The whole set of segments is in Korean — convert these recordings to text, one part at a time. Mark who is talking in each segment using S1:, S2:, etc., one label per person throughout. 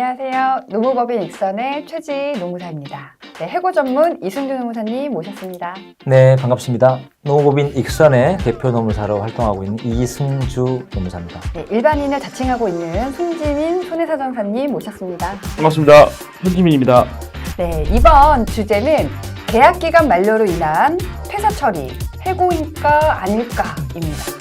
S1: 안녕하세요. 노무법인 익선의 최지희 노무사입니다. 네, 해고 전문 이승주 노무사님 모셨습니다.
S2: 네, 반갑습니다. 노무법인 익선의 대표 노무사로 활동하고 있는 이승주 노무사입니다.
S1: 네, 일반인을 자칭하고 있는 손지민 손해사전사님 모셨습니다.
S3: 반갑습니다. 손지민입니다.
S1: 네, 이번 주제는 계약기간 만료로 인한 퇴사 처리, 해고일까 아닐까입니다.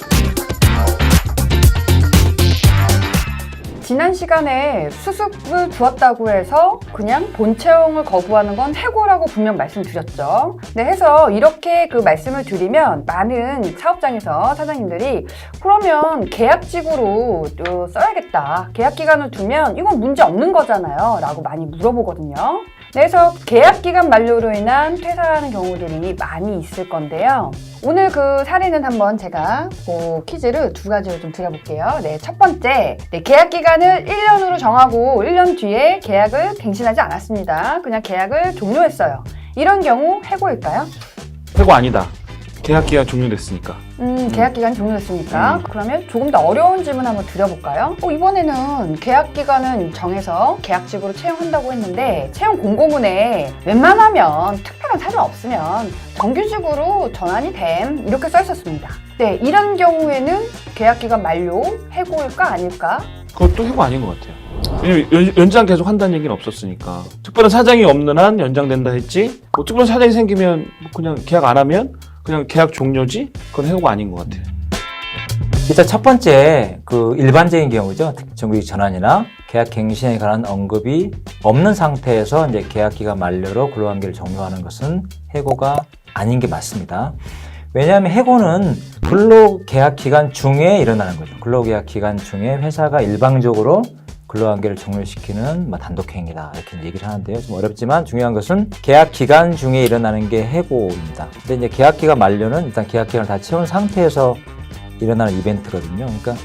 S1: 지난 시간에 수습을 두었다고 해서 그냥 본채용을 거부하는 건 해고라고 분명 말씀드렸죠. 네, 해서 이렇게 그 말씀을 드리면 많은 사업장에서 사장님들이 그러면 계약직으로 써야겠다. 계약기간을 두면 이건 문제 없는 거잖아요. 라고 많이 물어보거든요. 그래서 계약기간 만료로 인한 퇴사하는 경우들이 많이 있을 건데요. 오늘 그 사례는 한번 제가 퀴즈를 두 가지로 좀 드려볼게요. 네, 첫 번째, 계약기간을 1년으로 정하고 1년 뒤에 계약을 갱신하지 않았습니다. 그냥 계약을 종료했어요. 이런 경우 해고일까요?
S3: 해고 아니다. 계약기간 종료됐으니까.
S1: 계약기간이 종료됐으니까. 그러면 조금 더 어려운 질문 한번 드려볼까요? 이번에는 계약기간은 정해서 계약직으로 채용한다고 했는데 채용 공고문에 웬만하면 특별한 사정 없으면 정규직으로 전환이 됨 이렇게 써 있었습니다. 네, 이런 경우에는 계약기간 만료, 해고일까 아닐까?
S3: 그것도 해고 아닌 것 같아요. 왜냐면 연장 계속 한다는 얘기는 없었으니까. 특별한 사정이 없는 한 연장된다 했지, 뭐 특별한 사정이 생기면 그냥 계약 안 하면 그냥 계약 종료지? 그건 해고가 아닌 것 같아요.
S2: 일단 첫 번째, 그 일반적인 경우죠. 정규직 전환이나 계약 갱신에 관한 언급이 없는 상태에서 이제 계약기간 만료로 근로관계를 종료하는 것은 해고가 아닌 게 맞습니다. 왜냐하면 해고는 근로계약 기간 중에 일어나는 거죠. 근로계약 기간 중에 회사가 일방적으로 근로관계를 종료시키는 단독행위다 이렇게 얘기를 하는데요. 좀 어렵지만 중요한 것은 계약 기간 중에 일어나는 게 해고입니다. 근데 이제 계약 기간 만료는 일단 계약 기간을 다 채운 상태에서 일어나는 이벤트거든요. 그러니까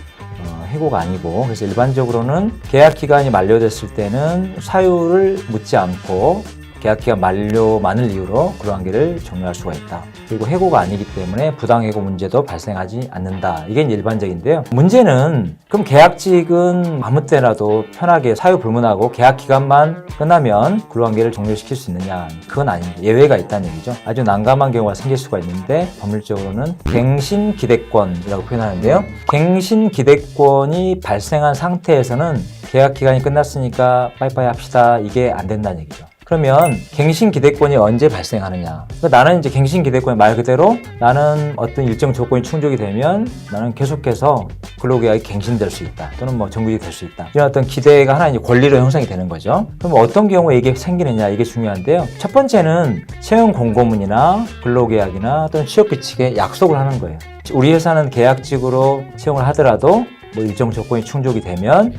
S2: 해고가 아니고, 그래서 일반적으로는 계약 기간이 만료됐을 때는 사유를 묻지 않고 계약기간 만료만을 이유로 근로관계를 종료할 수가 있다. 그리고 해고가 아니기 때문에 부당해고 문제도 발생하지 않는다. 이게 일반적인데요. 문제는 그럼 계약직은 아무 때라도 편하게 사유 불문하고 계약기간만 끝나면 근로관계를 종료시킬 수 있느냐? 그건 아닙니다. 예외가 있다는 얘기죠. 아주 난감한 경우가 생길 수가 있는데 법률적으로는 갱신기대권이라고 표현하는데요. 갱신기대권이 발생한 상태에서는 계약기간이 끝났으니까 빠이빠이 합시다. 이게 안 된다는 얘기죠. 그러면 갱신기대권이 언제 발생하느냐? 그러니까 나는 이제 갱신기대권의 말 그대로 나는 어떤 일정 조건이 충족이 되면 나는 계속해서 근로계약이 갱신될 수 있다. 또는 정규직 될 수 있다. 이런 어떤 기대가 하나 이제 권리로 형성이 되는 거죠. 그럼 어떤 경우에 이게 생기느냐? 이게 중요한데요. 첫 번째는 채용 공고문이나 근로계약이나 또는 취업규칙에 약속을 하는 거예요. 우리 회사는 계약직으로 채용을 하더라도 일정 조건이 충족이 되면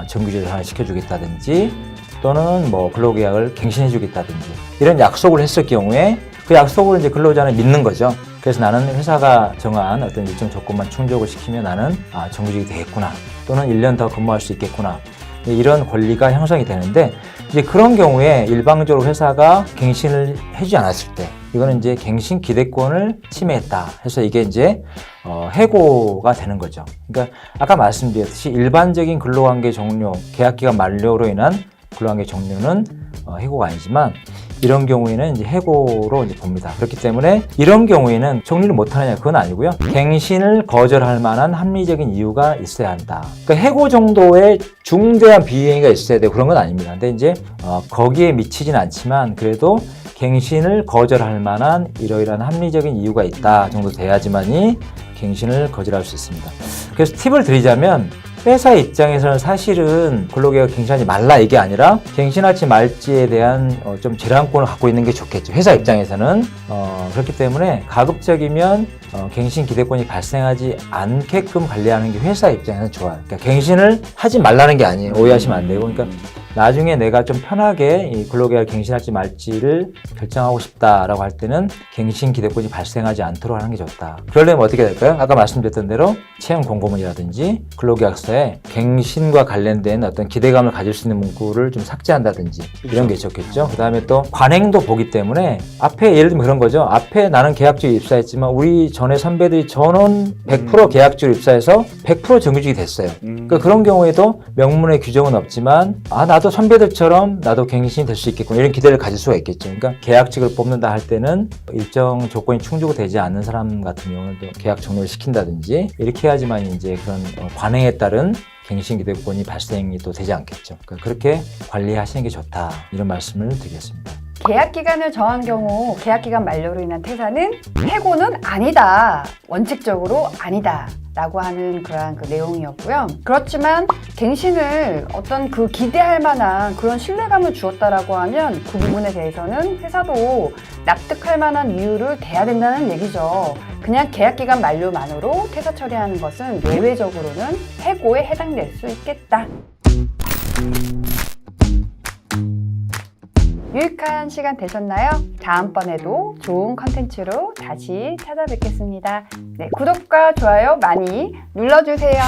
S2: 정규직을 하나 시켜주겠다든지 또는 근로계약을 갱신해주겠다든지 이런 약속을 했을 경우에 그 약속을 이제 근로자는 믿는 거죠. 그래서 나는 회사가 정한 어떤 일정 조건만 충족을 시키면 나는 정규직이 되겠구나, 또는 1년 더 근무할 수 있겠구나, 이런 권리가 형성이 되는데, 이제 그런 경우에 일방적으로 회사가 갱신을 해주지 않았을 때 이거는 이제 갱신 기대권을 침해했다 해서 이게 이제 해고가 되는 거죠. 그러니까 아까 말씀드렸듯이 일반적인 근로관계 종료, 계약기간 만료로 인한 근로관계 종료는 해고가 아니지만 이런 경우에는 이제 해고로 이제 봅니다. 그렇기 때문에 이런 경우에는 정리를 못하느냐, 그건 아니고요. 갱신을 거절할 만한 합리적인 이유가 있어야 한다. 그러니까 해고 정도의 중대한 비행위가 있어야 되고 그런 건 아닙니다. 근데 이제 거기에 미치진 않지만 그래도 갱신을 거절할 만한 이러이러한 합리적인 이유가 있다 정도 돼야지만이 갱신을 거절할 수 있습니다. 그래서 팁을 드리자면, 회사 입장에서는 사실은 근로계약 갱신하지 말라 이게 아니라 갱신할지 말지에 대한 좀 재량권을 갖고 있는 게 좋겠죠. 회사 입장에서는 그렇기 때문에 가급적이면 갱신 기대권이 발생하지 않게끔 관리하는 게 회사 입장에서는 좋아요. 그러니까 갱신을 하지 말라는 게 아니에요. 오해하시면 안 되고, 그러니까 나중에 내가 좀 편하게 이 근로계약을 갱신할지 말지를 결정하고 싶다라고 할 때는 갱신 기대권이 발생하지 않도록 하는 게 좋다. 그러려면 어떻게 될까요? 아까 말씀드렸던 대로 채용 공고문이라든지 근로계약서에 갱신과 관련된 어떤 기대감을 가질 수 있는 문구를 좀 삭제한다든지 이런 게 좋겠죠. 그 다음에 또 관행도 보기 때문에 앞에 예를 들면 그런 거죠. 앞에 나는 계약직에 입사했지만 우리 전에 선배들이 전원 100% 계약직으로 입사해서 100% 정규직이 됐어요. 그러니까 그런 경우에도 명문의 규정은 없지만 나도 선배들처럼 나도 갱신이 될 수 있겠구나 이런 기대를 가질 수가 있겠죠. 그러니까 계약직을 뽑는다 할 때는 일정 조건이 충족되지 않는 사람 같은 경우는 또 계약 종료를 시킨다든지 이렇게 해야지만 이제 그런 관행에 따른 갱신 기대권이 발생이 또 되지 않겠죠. 그러니까 그렇게 관리하시는 게 좋다 이런 말씀을 드리겠습니다.
S1: 계약 기간을 정한 경우 계약 기간 만료로 인한 퇴사는 해고는 아니다. 원칙적으로 아니다. 라고 하는 그러한 그 내용이었고요. 그렇지만 갱신을 어떤 그 기대할 만한 그런 신뢰감을 주었다라고 하면 그 부분에 대해서는 회사도 납득할 만한 이유를 대야 된다는 얘기죠. 그냥 계약 기간 만료만으로 퇴사 처리하는 것은 예외적으로는 해고에 해당될 수 있겠다. 유익한 시간 되셨나요? 다음번에도 좋은 컨텐츠로 다시 찾아뵙겠습니다. 네, 구독과 좋아요 많이 눌러주세요.